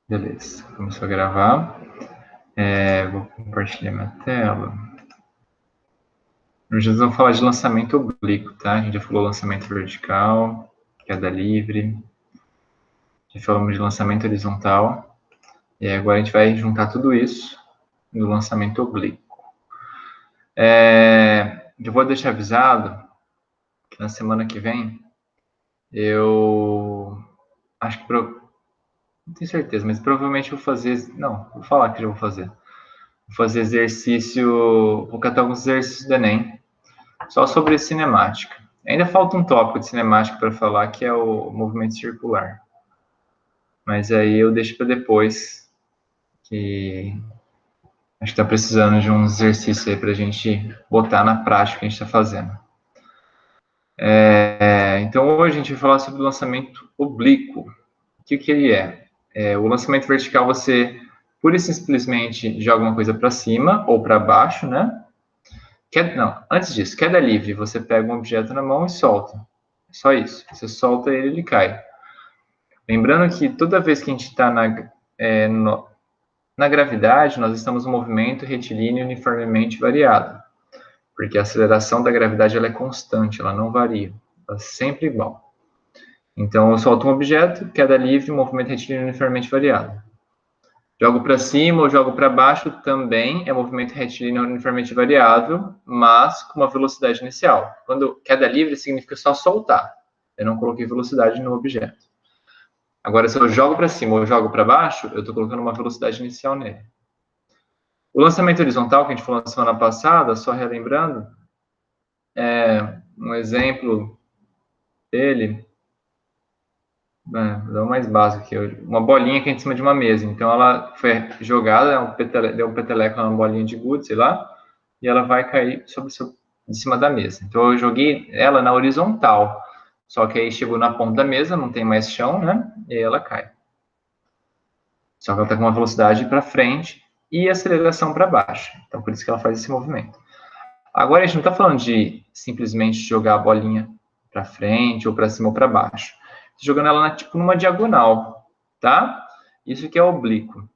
Beleza, começou a gravar. Vou compartilhar minha tela. Hoje nós vamos falar de lançamento oblíquo, tá? A gente já falou lançamento vertical, queda livre. Já falamos de lançamento horizontal. E agora a gente vai juntar tudo isso no lançamento oblíquo. Eu vou deixar avisado que na semana que vem eu acho que não tenho certeza, mas provavelmente vou fazer. Não, vou falar que já vou fazer. Vou fazer exercício. Vou catar alguns exercícios do Enem só sobre cinemática. Ainda falta um tópico de cinemática para falar, que é o movimento circular. Mas aí eu deixo para depois, que acho que está precisando de um exercício aí para a gente botar na prática o que a gente está fazendo. Então hoje a gente vai falar sobre o lançamento oblíquo. O que ele é? O lançamento vertical, você pura e simplesmente joga uma coisa para cima ou para baixo, né? Não, antes disso, queda livre, você pega um objeto na mão e solta. Só isso. Você solta ele, ele cai. Lembrando que toda vez que a gente está na gravidade, nós estamos em um movimento retilíneo uniformemente variado, porque a aceleração da gravidade ela é constante, ela não varia, ela é sempre igual. Então, eu solto um objeto, queda livre, movimento retilíneo uniformemente variado. Jogo para cima ou jogo para baixo também é movimento retilíneo uniformemente variável, mas com uma velocidade inicial. Quando queda livre significa só soltar. Eu não coloquei velocidade no objeto. Agora, se eu jogo para cima ou jogo para baixo, eu estou colocando uma velocidade inicial nele. O lançamento horizontal, que a gente falou na semana passada, só relembrando, um exemplo dele, dá o mais básico aqui, uma bolinha que é em cima de uma mesa. Então, ela foi jogada, deu um peteleco numa bolinha de gude, sei lá, e ela vai cair de cima da mesa. Então, eu joguei ela na horizontal, só que aí chegou na ponta da mesa, não tem mais chão, né? E aí ela cai. Só que ela está com uma velocidade para frente e aceleração para baixo. Então, por isso que ela faz esse movimento. Agora, a gente não está falando de simplesmente jogar a bolinha para frente ou para cima ou para baixo. Jogando ela tipo numa diagonal, tá? Isso que é oblíquo.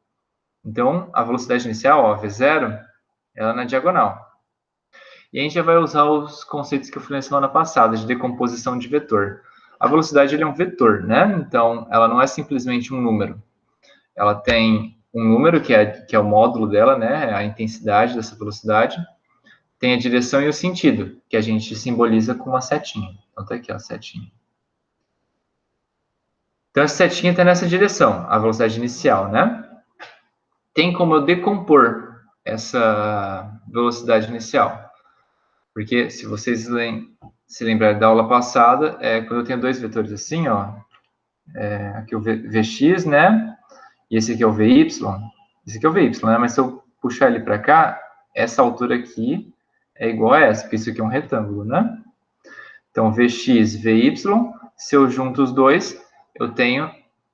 Então, a velocidade inicial, ó, V0, ela é na diagonal. E a gente já vai usar os conceitos que eu falei na semana passada, de decomposição de vetor. A velocidade é um vetor, né? Então, ela não é simplesmente um número. Ela tem um número, que é o módulo dela, né? A intensidade dessa velocidade. Tem a direção e o sentido, que a gente simboliza com uma setinha. Então, tá aqui, ó, a setinha. Então, essa setinha está nessa direção, a velocidade inicial, né? Tem como eu decompor essa velocidade inicial. Porque, se vocês se lembrarem da aula passada, quando eu tenho dois vetores assim, ó, aqui o Vx, né? E esse aqui é o Vy. Esse aqui é o Vy, né? Mas se eu puxar ele para cá, essa altura aqui é igual a essa, porque isso aqui é um retângulo, né? Então, Vx, Vy, se eu junto os dois, eu tenho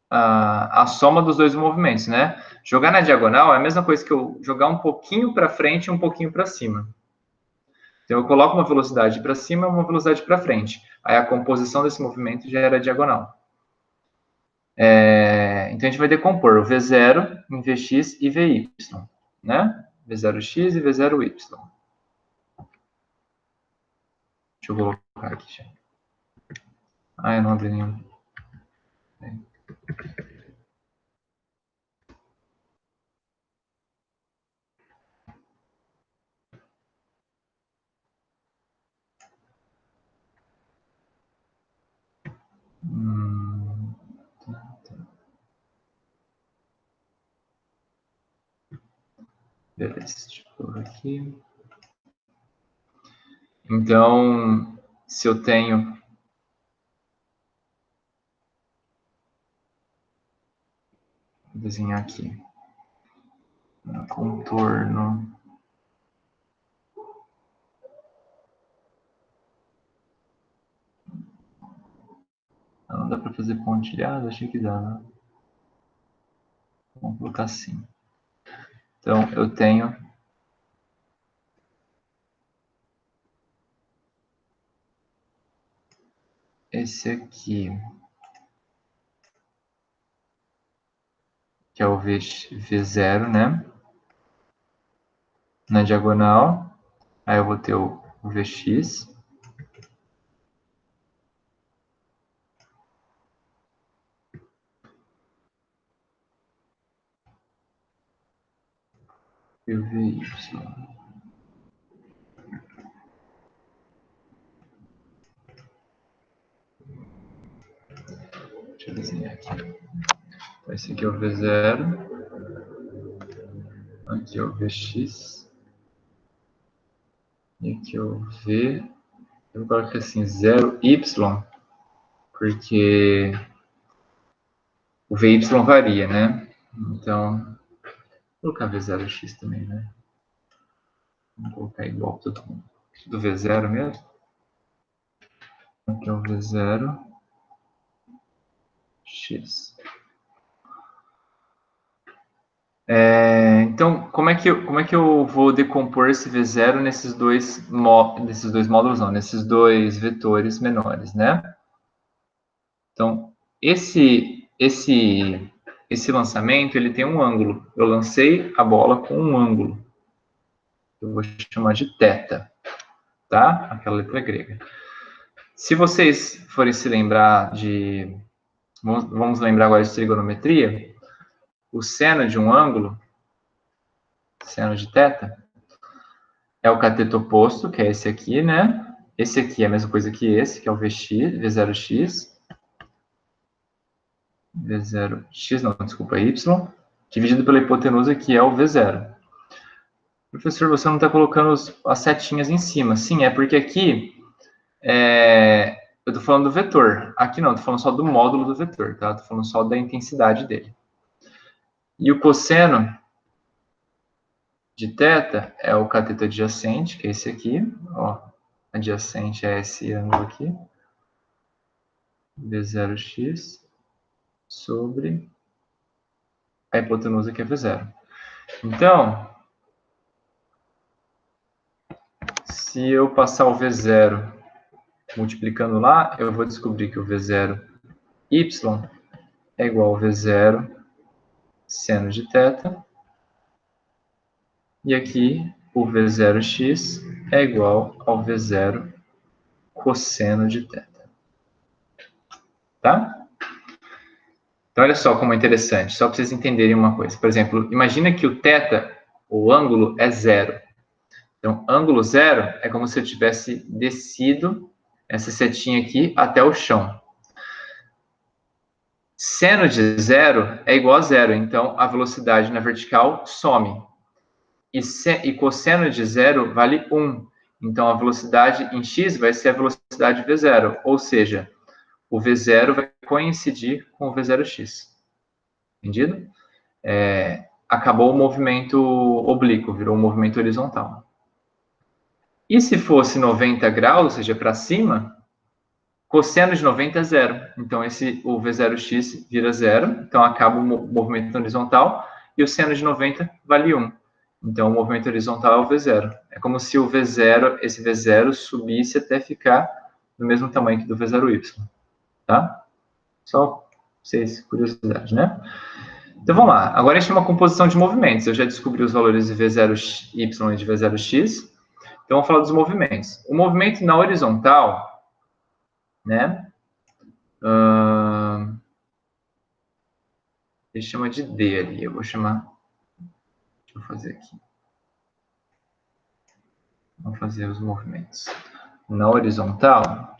a soma dos dois movimentos, né? Jogar na diagonal é a mesma coisa que eu jogar um pouquinho para frente e um pouquinho para cima. Então, eu coloco uma velocidade para cima e uma velocidade para frente. Aí a composição desse movimento já era diagonal. Então, a gente vai decompor o V0 em Vx e Vy, né? V0x e V0y. Deixa eu colocar aqui. Eu não abri nenhum. Beleza, deixa eu colocar aqui. Então, se eu tenho... Vou desenhar aqui. Contorno. Não dá para fazer pontilhado? Achei que dava. Vamos colocar assim. Então, eu tenho esse aqui, que é o V0, né? Na diagonal. Aí eu vou ter o Vx. E o Vy. Deixa eu desenhar aqui. Então, esse aqui é o V0. Aqui é o Vx. E aqui é o V. Eu vou colocar assim, 0y, porque o Vy varia, né? Então, vou colocar V0x também, né? Vou colocar igual para todo mundo. Do V0 mesmo. Aqui é o V0x. Então, como é que eu vou decompor esse V0 nesses dois módulos, não, nesses dois vetores menores, né? Então, esse lançamento, ele tem um ângulo. Eu lancei a bola com um ângulo. Eu vou chamar de θ, tá? Aquela letra grega. Se vocês forem se lembrar de... Vamos lembrar agora de trigonometria. O seno de um ângulo, seno de θ, é o cateto oposto, que é esse aqui, né? Esse aqui é a mesma coisa que esse, que é o V0x. V0x, não, desculpa, y, dividido pela hipotenusa, que é o V0. Professor, você não está colocando as setinhas em cima. Sim, é porque aqui eu estou falando do vetor. Aqui não, estou falando só do módulo do vetor, tá? Estou falando só da intensidade dele. E o cosseno de θ é o cateto adjacente, que é esse aqui. Ó, adjacente é esse ângulo aqui. V0x sobre a hipotenusa, que é V0. Então, se eu passar o V0 multiplicando lá, eu vou descobrir que o V0y é igual ao V0 seno de θ. E aqui o V0x é igual ao V0 cosseno de θ. Tá? Então, olha só como é interessante, só para vocês entenderem uma coisa. Por exemplo, imagina que o θ, o ângulo, é zero. Então, ângulo zero é como se eu tivesse descido essa setinha aqui até o chão. Seno de zero é igual a zero, então a velocidade na vertical some. E cosseno de zero vale 1. Então a velocidade em x vai ser a velocidade v0, ou seja, o v0 vai coincidir com o v0x. Entendido? Acabou o movimento oblíquo, virou um movimento horizontal. E se fosse 90 graus, ou seja, para cima, cosseno de 90 é zero. Então, o V0x vira zero. Então, acaba o movimento horizontal. E o seno de 90 vale 1. Então, o movimento horizontal é o V0. É como se o V0, esse V0 subisse até ficar do mesmo tamanho que do V0y. Tá? Só vocês, curiosidade, né? Então, vamos lá. Agora, a gente tem uma composição de movimentos. Eu já descobri os valores de V0y e de V0x. Então, vamos falar dos movimentos. O movimento na horizontal, né? Ele chama de D ali. Eu vou chamar... Deixa eu fazer aqui. Vamos fazer os movimentos. Na horizontal...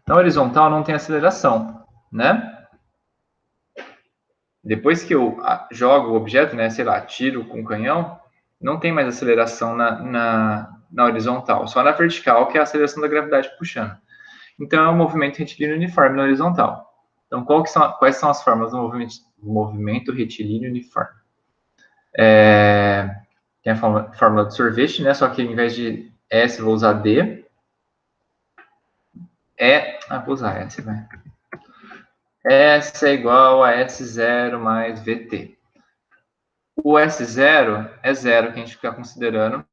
Na horizontal não tem aceleração, né? Depois que eu jogo o objeto, né? Sei lá, tiro com o canhão, não tem mais aceleração na horizontal. Só na vertical, que é a aceleração da gravidade puxando. Então, é um movimento retilíneo uniforme na horizontal. Então, quais são as formas do movimento retilíneo uniforme? Tem a fórmula do sorvete, né? Só que ao invés de S, vou usar D. Vou usar S, vai. S é igual a S0 mais VT. O S0 é zero, que a gente fica considerando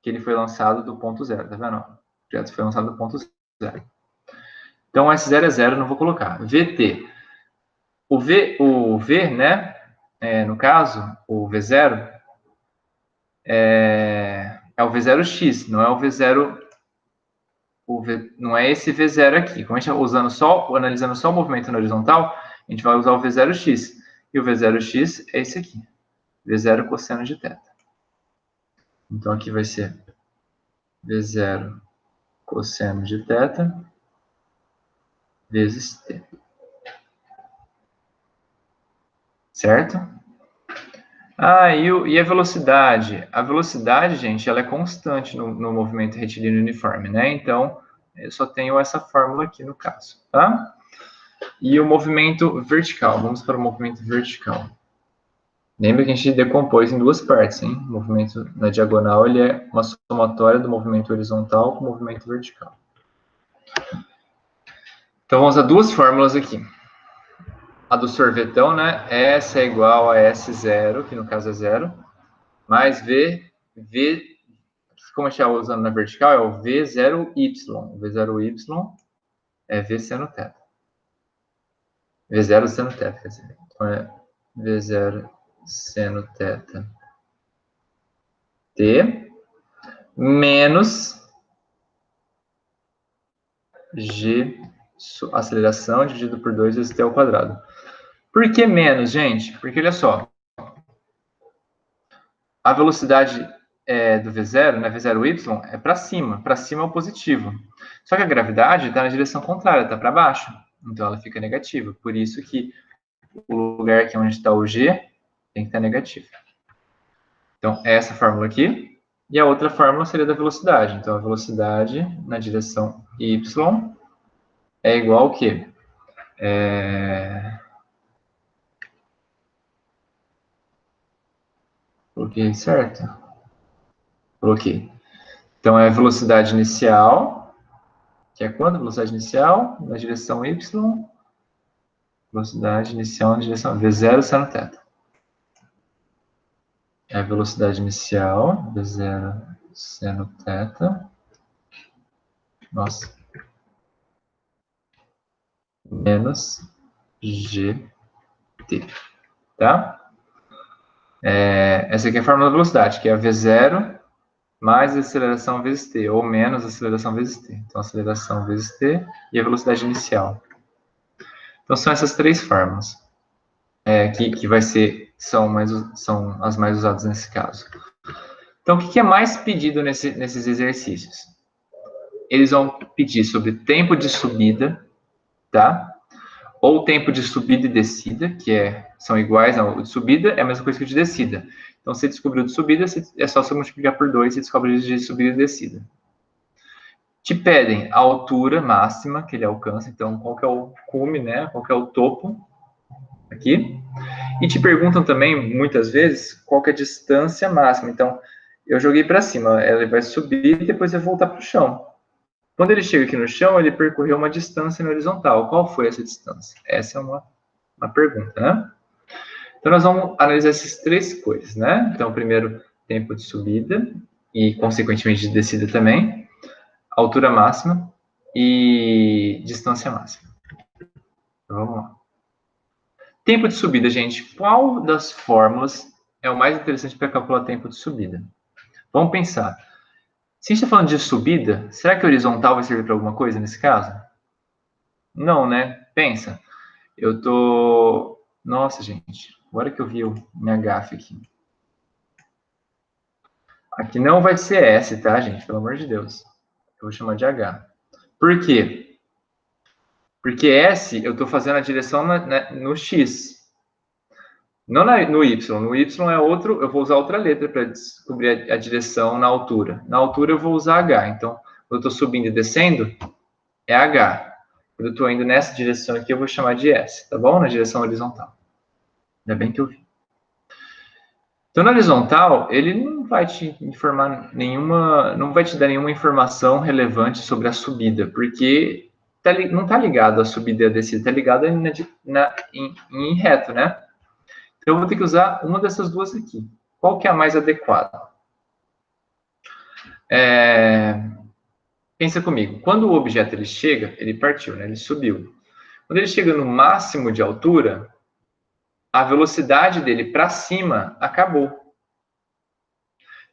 que ele foi lançado do ponto zero, tá vendo? O projeto foi lançado do ponto zero. Então, S0 é 0, não vou colocar. VT. O V, né? No caso, o V0 é o V0x, não é o V0. Não é esse V0 aqui. Como a gente está analisando só o movimento na horizontal, a gente vai usar o V0x. E o V0x é esse aqui. V0 cosseno de θ. Então, aqui vai ser V0 cosseno de θ vezes t. Certo? E a velocidade? A velocidade, gente, ela é constante no movimento retilíneo uniforme, né? Então, eu só tenho essa fórmula aqui no caso, tá? E o movimento vertical. Vamos para o movimento vertical. Lembra que a gente decompôs em duas partes, hein? O movimento na diagonal, ele é uma somatória do movimento horizontal com o movimento vertical. Então, vamos usar duas fórmulas aqui. A do sorvetão, né? S é igual a S0, que no caso é 0, mais V, como a gente está usando na vertical, é o V0Y. O V0Y é V seno θ. V0 seno θ, quer dizer. Então, é V0 seno θ T menos G aceleração dividido por 2 vezes T ao quadrado. Por que menos, gente? Porque, olha só, a velocidade do V0, né, V0Y, é para cima. Para cima é o positivo. Só que a gravidade está na direção contrária, está para baixo. Então, ela fica negativa. Por isso que o lugar aqui onde está o G tem que estar negativo. Então, é essa fórmula aqui. E a outra fórmula seria da velocidade. Então, a velocidade na direção Y é igual ao quê? Coloquei certo? Coloquei. Então, é a velocidade inicial, que é quanto? Velocidade inicial na direção Y. Velocidade inicial na direção V0 seno θ. É a velocidade inicial, V0 seno θ. Nossa. Menos GT. Tá? Essa aqui é a fórmula da velocidade, que é a V0 mais a aceleração vezes t, ou menos a aceleração vezes t. Então, aceleração vezes t e a velocidade inicial. Então, são essas três fórmulas que são as mais usadas nesse caso. Então, o que é mais pedido nesses exercícios? Eles vão pedir sobre tempo de subida, tá? Ou tempo de subida e descida, que são iguais, não, o de subida é a mesma coisa que o de descida. Então, se descobriu de subida, é só você multiplicar por 2 e descobre de subida e descida. Te pedem a altura máxima que ele alcança, então qual que é o cume, né? Qual que é o topo aqui. E te perguntam também, muitas vezes, qual que é a distância máxima. Então, eu joguei para cima, ele vai subir e depois vai voltar para o chão. Quando ele chega aqui no chão, ele percorreu uma distância na horizontal. Qual foi essa distância? Essa é uma pergunta, né? Então, nós vamos analisar essas três coisas, né? Então, primeiro, tempo de subida e, consequentemente, de descida também, altura máxima e distância máxima. Então, vamos lá. Tempo de subida, gente. Qual das fórmulas é o mais interessante para calcular tempo de subida? Vamos pensar. Se a gente está falando de subida, será que horizontal vai servir para alguma coisa nesse caso? Não, né? Pensa. Eu tô... Nossa, gente. Agora que eu vi o minha gafe aqui. Aqui não vai ser S, tá, gente? Pelo amor de Deus. Eu vou chamar de H. Por quê? Porque S, eu estou fazendo a direção no X. Não no Y. No Y é outro, eu vou usar outra letra para descobrir a direção na altura. Na altura eu vou usar H. Então, quando eu estou subindo e descendo, é H. Quando eu estou indo nessa direção aqui, eu vou chamar de S, tá bom? Na direção horizontal. Ainda bem que eu vi. Então, na horizontal, ele não vai te informar não vai te dar nenhuma informação relevante sobre a subida, porque não está ligado à subida e à descida, está ligado em reto, né? Então, eu vou ter que usar uma dessas duas aqui. Qual que é a mais adequada? Pensa comigo, quando o objeto ele chega, ele partiu, né? Ele subiu. Quando ele chega no máximo de altura, a velocidade dele para cima acabou.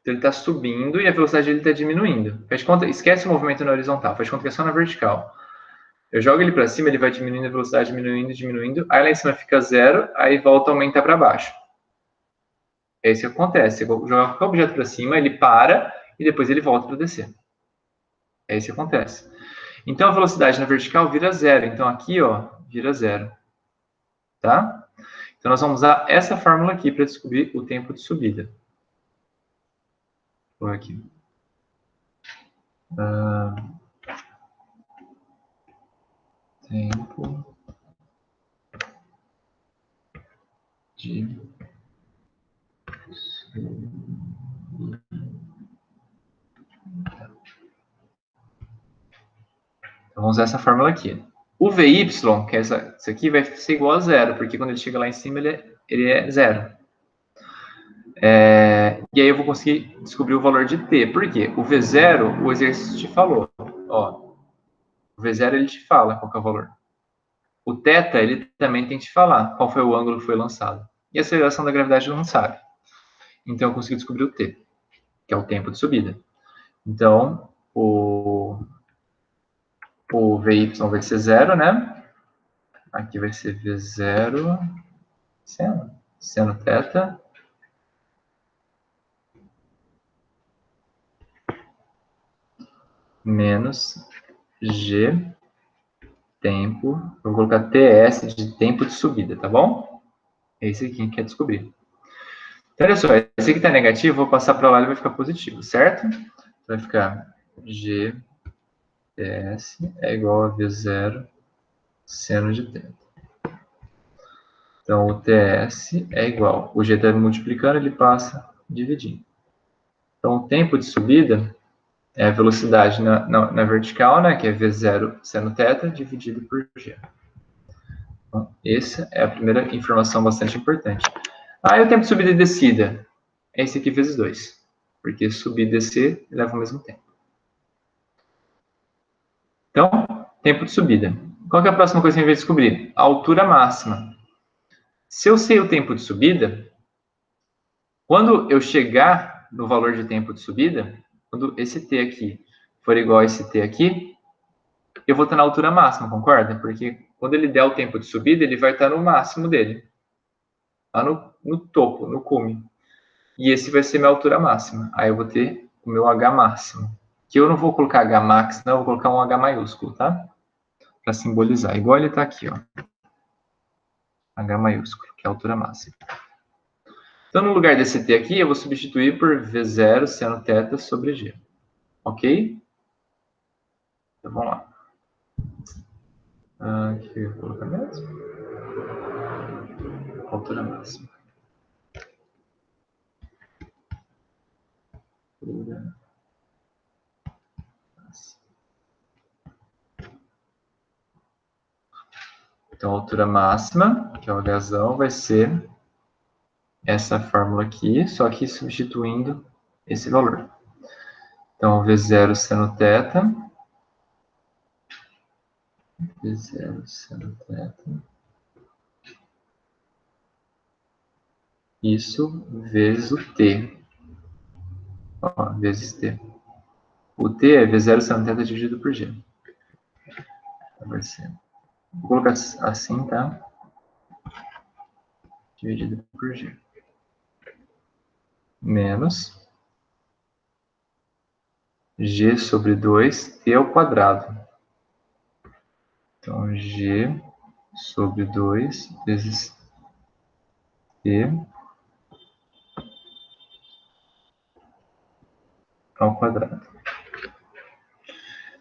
Então ele está subindo e a velocidade dele está diminuindo. Faz conta, esquece o movimento na horizontal, faz conta que é só na vertical. Eu jogo ele para cima, ele vai diminuindo a velocidade, diminuindo, diminuindo. Aí lá em cima fica zero, aí volta a aumentar para baixo. É isso que acontece. Eu jogar qualquer objeto para cima, ele para e depois ele volta para descer. É isso que acontece. Então a velocidade na vertical vira zero. Então aqui, ó, vira zero. Tá? Então nós vamos usar essa fórmula aqui para descobrir o tempo de subida. Vou aqui. Tempo de subida. Então, vamos usar essa fórmula aqui. O VY, que é isso aqui, vai ser igual a zero, porque quando ele chega lá em cima, ele é zero. E aí eu vou conseguir descobrir o valor de t. Por quê? O V0, o exercício te falou. Ó, o V0 ele te fala qual que é o valor. O θ, ele também tem que te falar qual foi o ângulo que foi lançado. E a aceleração da gravidade não sabe. Então eu consigo descobrir o t, que é o tempo de subida. Então, o VY vai ser zero, né? Aqui vai ser V0 seno θ menos G tempo, vou colocar TS de tempo de subida, tá bom? É esse aqui que a gente quer descobrir. Então, olha só, esse aqui está negativo, vou passar para lá e ele vai ficar positivo, certo? Vai ficar G TS é igual a V0 seno de θ. Então, o TS é igual. O G está multiplicando, ele passa dividindo. Então, o tempo de subida é a velocidade na vertical, né, que é V0 seno θ, dividido por G. Então, essa é a primeira informação bastante importante. Ah, e o tempo de subida e descida? É esse aqui vezes 2. Porque subir e descer levam ao mesmo tempo. Então, tempo de subida. Qual que é a próxima coisa que a gente vai descobrir? A altura máxima. Se eu sei o tempo de subida, quando eu chegar no valor de tempo de subida, quando esse t aqui for igual a esse t aqui, eu vou estar na altura máxima, concorda? Porque quando ele der o tempo de subida, ele vai estar no máximo dele. Lá no topo, no cume. E esse vai ser minha altura máxima. Aí eu vou ter o meu H máximo. Que eu não vou colocar H max, não, eu vou colocar um H maiúsculo, tá? Para simbolizar. Igual ele está aqui, ó. H maiúsculo, que é a altura máxima. Então, no lugar desse T aqui, eu vou substituir por V0 seno θ sobre G. Ok? Então, vamos lá. Aqui eu vou colocar mesmo. Altura máxima. Altura máxima. Então, a altura máxima, que é o Hzão, vai ser essa fórmula aqui, só que substituindo esse valor. Então, V0 seno θ. V0 seno θ. Isso vezes o t. Ó, vezes t. O t é V0 seno θ dividido por G. Então, vai ser... Vou colocar assim, tá? Dividido por G. Menos G sobre 2, t ao quadrado. Então, G sobre 2 vezes t ao quadrado.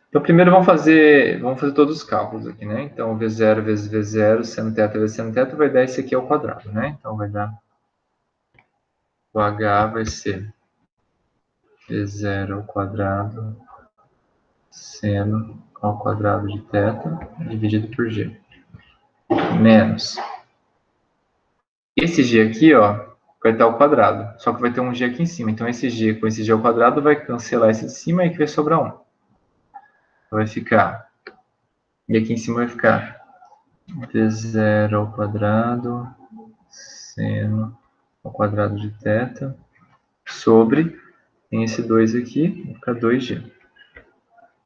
Então, primeiro vamos fazer todos os cálculos aqui, né? Então, V0 vezes V0, seno θ vezes seno θ, vai dar esse aqui ao quadrado, né? Então, vai dar... O H vai ser V0 ao quadrado seno ao quadrado de θ dividido por G. Menos. Esse G aqui, ó, vai estar ao quadrado. Só que vai ter um G aqui em cima. Então, esse G com esse G ao quadrado vai cancelar esse de cima e aqui vai sobrar 1. vai ficar, e aqui em cima vai ficar V0 ao quadrado, seno ao quadrado de θ, sobre, tem esse 2 aqui, vai ficar 2g.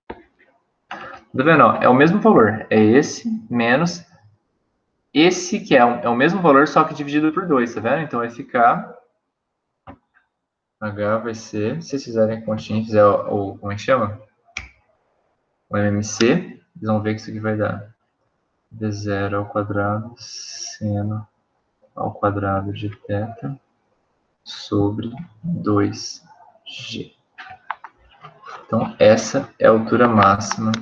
Tá vendo? Ó, é o mesmo valor, é esse menos esse que é o mesmo valor, só que dividido por 2, tá vendo? Então vai ficar, H vai ser, se vocês fizerem a continha, fizer como é que chama? O MMC, eles vão ver que isso aqui vai dar V0 ao quadrado, seno ao quadrado de θ, sobre 2g. Então, essa é a altura máxima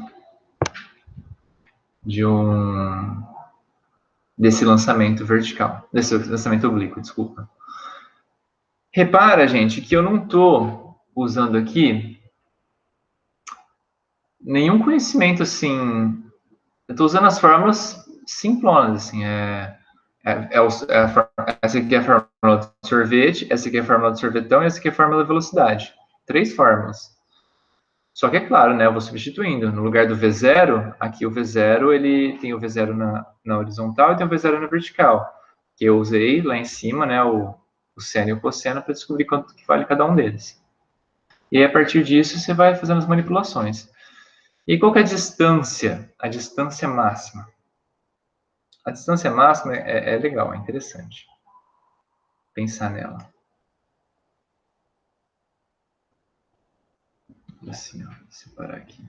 desse lançamento vertical, desse lançamento oblíquo, desculpa. Repara, gente, que eu não estou usando aqui nenhum conhecimento, assim, eu estou usando as fórmulas simplonas, assim, essa aqui é a fórmula de sorvete, essa aqui é a fórmula de sorvetão e essa aqui é a fórmula de velocidade. 3 fórmulas. Só que é claro, né, eu vou substituindo. No lugar do V0, aqui o V0, ele tem o V0 na horizontal e tem o V0 na vertical. Que eu usei lá em cima, né, o seno e o cosseno para descobrir quanto que vale cada um deles. E aí, a partir disso, você vai fazendo as manipulações. E qual que é a distância? A distância máxima. A distância máxima é legal, é interessante pensar nela. Assim, ó, vou separar aqui.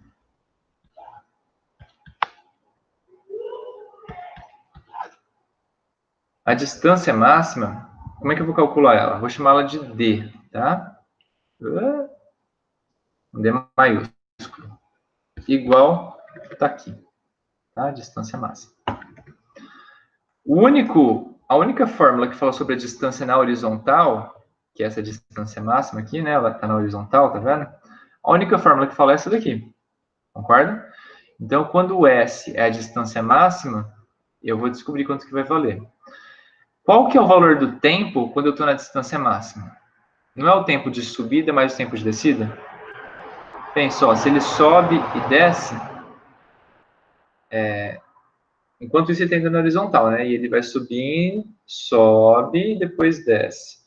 A distância máxima, como é que eu vou calcular ela? Vou chamá-la de D, tá? D maiúsculo. Igual está aqui, tá? A distância máxima. A única fórmula que fala sobre a distância na horizontal, que é essa distância máxima aqui, né? Ela está na horizontal, tá vendo? A única fórmula que fala é essa daqui, concorda? Então, quando o S é a distância máxima, eu vou descobrir quanto que vai valer. Qual que é o valor do tempo quando eu estou na distância máxima? Não é o tempo de subida mais o tempo de descida? Pensa, ó, se ele sobe e desce, enquanto isso ele está indo na horizontal, né? E ele vai subindo, sobe e depois desce.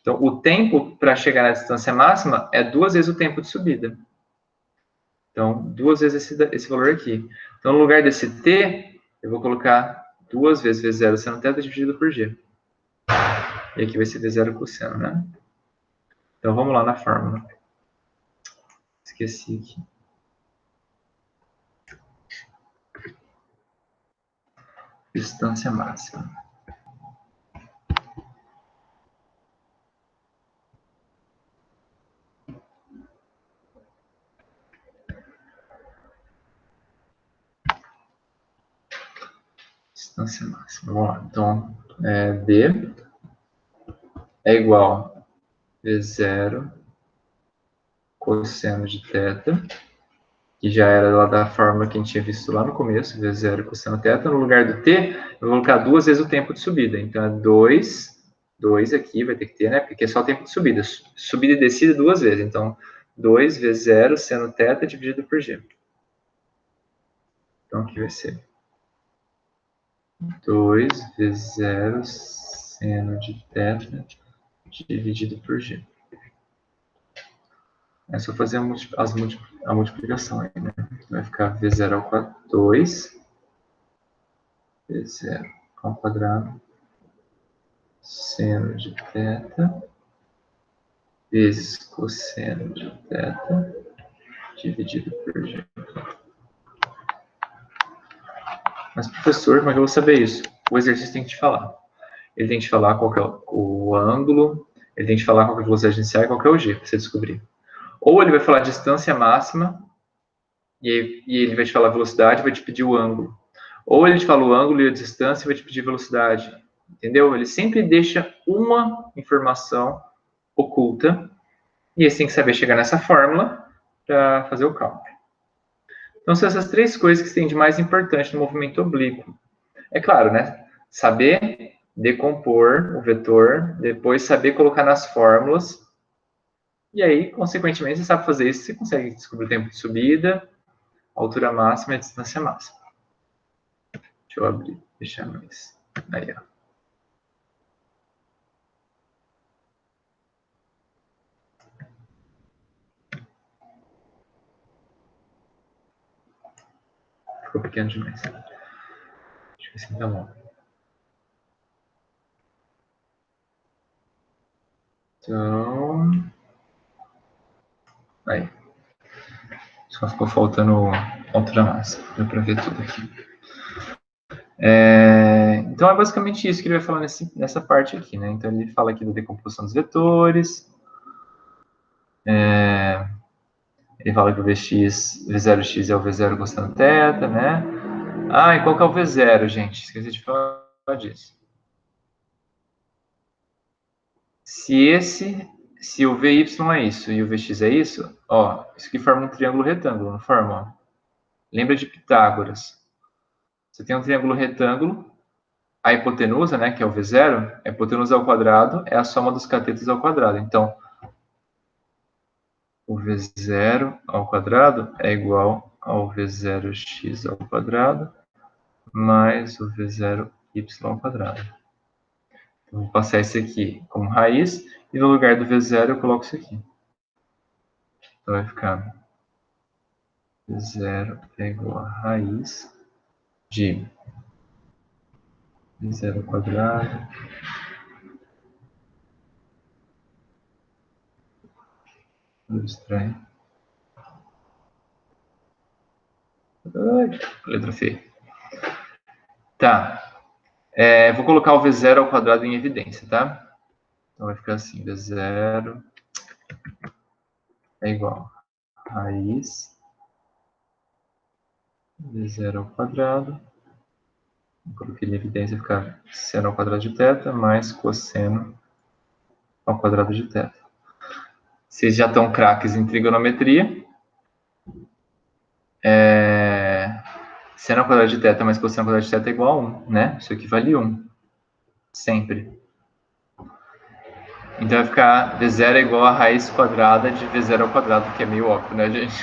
Então, o tempo para chegar na distância máxima é 2 vezes o tempo de subida. Então, 2 vezes esse valor aqui. Então, no lugar desse t, eu vou colocar 2 vezes V0 seno θ dividido por g. E aqui vai ser V0 cosseno, né? Então, vamos lá na fórmula. Esqueci aqui. Distância máxima. Distância máxima. Vamos lá. Então, D é igual a V0 cosseno de θ, que já era lá da fórmula que a gente tinha visto lá no começo, V0 cosseno θ. No lugar do t, eu vou colocar 2 vezes o tempo de subida. Então, é 2 aqui, vai ter que ter, né? Porque é só o tempo de subida. Subida e descida 2 vezes. Então, 2 vezes 0 seno θ dividido por g. Então, aqui vai ser 2 vezes 0 seno de θ dividido por g. É só fazer a multiplicação aí, né? Vai ficar V0 ao quadrado, 2 V0 ao quadrado seno de θ vezes cosseno de θ dividido por g. Mas, professor, como é que eu vou saber isso? O exercício tem que te falar. Ele tem que te falar qual que é o ângulo, ele tem que te falar qual que é a velocidade inicial e qual que é o g, para você descobrir. Ou ele vai falar a distância máxima, e ele vai te falar a velocidade, vai te pedir o ângulo. Ou ele te fala o ângulo e a distância e vai te pedir velocidade. Entendeu? Ele sempre deixa uma informação oculta, e aí você tem que saber chegar nessa fórmula para fazer o cálculo. Então, são essas 3 coisas que tem de mais importante no movimento oblíquo. É claro, né? Saber decompor o vetor, depois saber colocar nas fórmulas, e aí, consequentemente, você sabe fazer isso, você consegue descobrir o tempo de subida, a altura máxima e a distância máxima. Deixa eu abrir, deixar mais. Aí, ó. Ficou pequeno demais. Acho que assim tá bom. Então, aí. Só ficou faltando altura máxima. Deu para ver tudo aqui. Então é basicamente isso que ele vai falar nessa parte aqui, né? Então ele fala aqui da decomposição dos vetores. Ele fala que o Vx, V0x é o V0 costando θ, né? Ah, e qual que é o V0, gente? Esqueci de falar disso. Se o VY é isso e o Vx é isso, ó, isso aqui forma um triângulo retângulo, não forma? Ó. Lembra de Pitágoras? Você tem um triângulo retângulo, a hipotenusa, né, que é o V0, a hipotenusa ao quadrado é a soma dos catetos ao quadrado. Então, o V0 ao quadrado é igual ao V0x ao quadrado mais o V0y ao quadrado. Então, vou passar isso aqui como raiz e no lugar do V0 eu coloco isso aqui. Então, vai ficar V0 é igual a raiz de V0 ao quadrado. Vou extrair. Letra feia. Tá. Vou colocar o V0 ao quadrado em evidência, tá? Então vai ficar assim, V0 é igual a raiz V0 ao quadrado. Coloquei em evidência, ficar seno ao quadrado de θ mais cosseno ao quadrado de θ. Vocês já estão craques em trigonometria. Seno ao quadrado de θ mais cosseno ao quadrado de θ é igual a 1, né? Isso aqui vale 1. Sempre. Então vai ficar V0 é igual a raiz quadrada de V0 ao quadrado, que é meio óbvio, né, gente?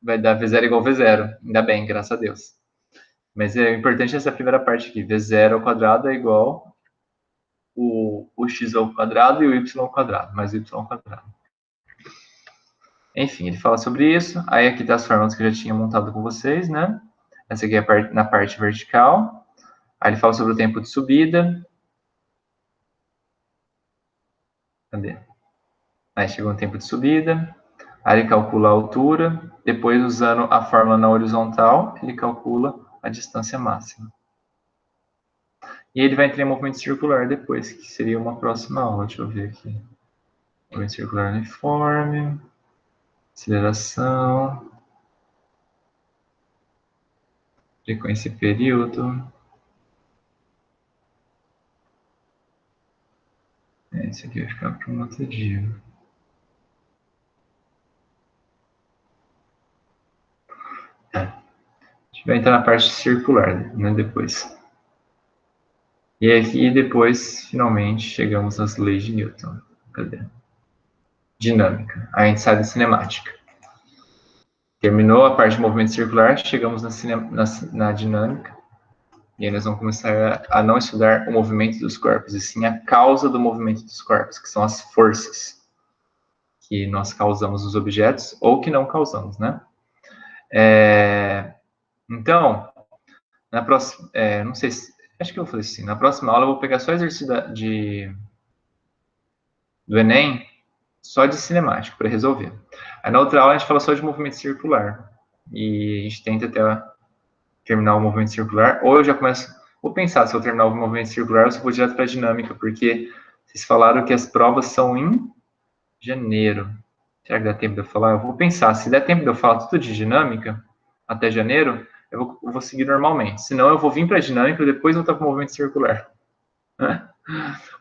Vai dar V0 igual a V0. Ainda bem, graças a Deus. Mas é importante essa primeira parte aqui. V0 ao quadrado é igual o x ao quadrado e o y ao quadrado, mais o y ao quadrado. Enfim, ele fala sobre isso. Aí aqui tá as fórmulas que eu já tinha montado com vocês, né? Essa aqui é na parte vertical. Aí ele fala sobre o tempo de subida. Cadê? Aí chegou o tempo de subida. Aí ele calcula a altura. Depois, usando a fórmula na horizontal, ele calcula a distância máxima. E ele vai entrar em movimento circular depois, que seria uma próxima aula. Deixa eu ver aqui. Movimento circular uniforme. Aceleração. Frequência e período. Esse aqui vai ficar para um outro dia. A gente vai entrar na parte circular, né, depois. E aqui depois, finalmente, chegamos às leis de Newton. Cadê? Dinâmica. Aí a gente sai da cinemática. Terminou a parte de movimento circular, chegamos na dinâmica. E aí nós vamos começar a não estudar o movimento dos corpos, e sim a causa do movimento dos corpos, que são as forças que nós causamos nos objetos ou que não causamos, né? Então, na próxima, não sei se, acho que eu vou fazer assim, na próxima aula eu vou pegar só exercício do Enem, só de cinemático, para resolver. Aí na outra aula a gente fala só de movimento circular, e a gente tenta até terminar o movimento circular, ou eu já começo, vou pensar se eu terminar o movimento circular ou se eu vou direto para a dinâmica, porque vocês falaram que as provas são em janeiro. Será que dá tempo de eu falar? Eu vou pensar, se der tempo de eu falar tudo de dinâmica, até janeiro, eu vou seguir normalmente. Senão eu vou vir para a dinâmica e depois voltar para o movimento circular.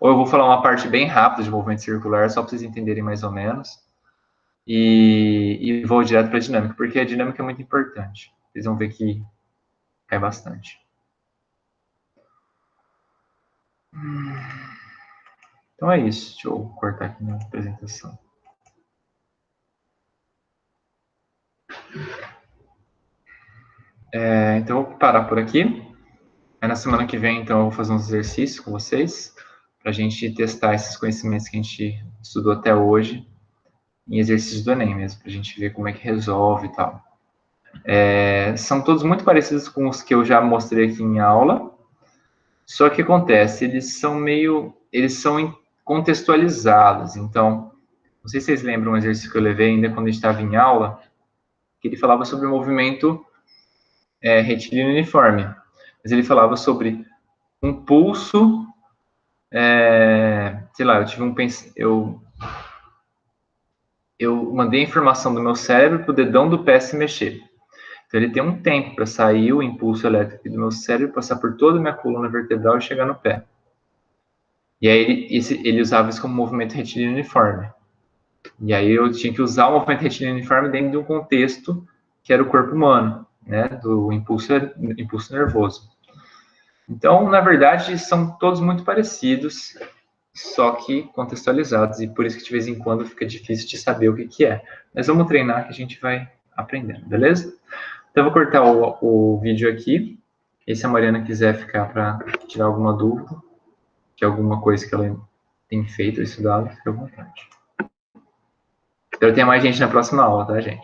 Ou eu vou falar uma parte bem rápida de movimento circular, só para vocês entenderem mais ou menos. E vou direto para a dinâmica, porque a dinâmica é muito importante. Vocês vão ver que cai bastante. Então é isso. Deixa eu cortar aqui minha apresentação. Então, eu vou parar por aqui. Aí, na semana que vem, então, eu vou fazer uns exercícios com vocês, para a gente testar esses conhecimentos que a gente estudou até hoje, em exercícios do Enem mesmo, para a gente ver como é que resolve e tal. São todos muito parecidos com os que eu já mostrei aqui em aula, só que acontece, eles são contextualizados. Então, não sei se vocês lembram um exercício que eu levei ainda quando a gente estava em aula, que ele falava sobre o movimento retilíneo uniforme. Mas ele falava sobre um pulso, sei lá, eu mandei a informação do meu cérebro para o dedão do pé se mexer. Então, ele tem um tempo para sair o impulso elétrico do meu cérebro, passar por toda a minha coluna vertebral e chegar no pé. E aí, ele usava isso como movimento retilíneo uniforme. E aí, eu tinha que usar o movimento retilíneo uniforme dentro de um contexto que era o corpo humano, né, do impulso nervoso. Então, na verdade, são todos muito parecidos, só que contextualizados, e por isso que de vez em quando fica difícil de saber o que é. Mas vamos treinar que a gente vai aprendendo, beleza? Então, eu vou cortar o vídeo aqui, e se a Mariana quiser ficar para tirar alguma dúvida, de alguma coisa que ela tem feito ou estudado, fica à vontade. Espero ter mais gente na próxima aula, tá, gente?